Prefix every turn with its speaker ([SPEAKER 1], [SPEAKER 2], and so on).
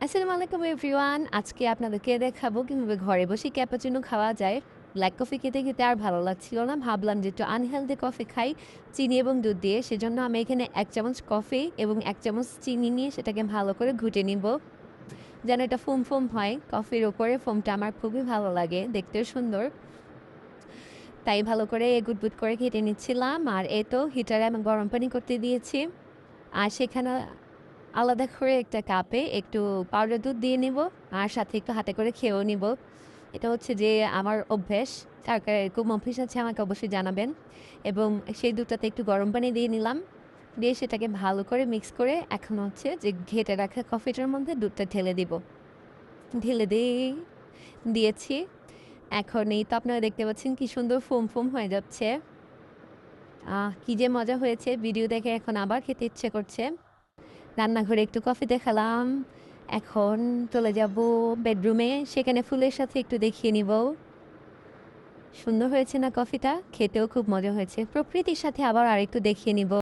[SPEAKER 1] আসসালামু আলাইকুম এভরিওয়ান। আজকে আপনাদেরকে দেখাবো কিভাবে ঘরে বসে ক্যাপাচিনো খাওয়া যায়। ব্ল্যাক কফি খেতে আর ভালো লাগছিল না। ভাবলাম যে একটু আনহেলদি কফি খাই চিনি এবং দুধ দিয়ে। সেজন্য আমি এখানে ১ চামচ কফি এবং ১ চামচ চিনি নিয়ে সেটাকে ভালো করে ঘুটে নিব। যেন এটা ফোম হয়। কফির উপরে ফোমটা আমার খুবই ভালো লাগে। দেখতেও সুন্দর। তাই ভালো করে গুটগুট করে ঘেটে নিচ্ছিলাম। আর এই তো হিটারে আমি গরম পানি করতে দিয়েছি। আর সেখানে আলাদা করে একটা কাপে একটু পাউডার দুধ দিয়ে নিব। আর সাথে একটু হাতে করে খেয়েও নিব। এটা হচ্ছে যে আমার অভ্যেস। কার এরকম অভ্যেস আছে আমাকে অবশ্যই জানাবেন। এবং সেই দুধটাতে একটু গরম পানি দিয়ে নিলাম। দিয়ে সেটাকে ভালো করে মিক্স করে এখন হচ্ছে যে ঘেঁটে রাখা কফিটার মধ্যে দুধটা ঢেলে দিব। ঢেলে দিয়েছি। এখন এই তো আপনারা দেখতে পাচ্ছেন কি সুন্দর ফোম হয়ে যাচ্ছে। কি যে মজা হয়েছে! ভিডিও দেখে এখন আবার খেতে ইচ্ছে করছে। রান্নাঘরে একটু কফি দেখালাম। এখন চলে যাব বেডরুমে। সেখানে ফুলের সাথে একটু দেখিয়ে নিব। সুন্দর হয়েছে না কফিটা? খেতেও খুব মজা হয়েছে। প্রকৃতির সাথে আবার আরেকটু দেখিয়ে নিব।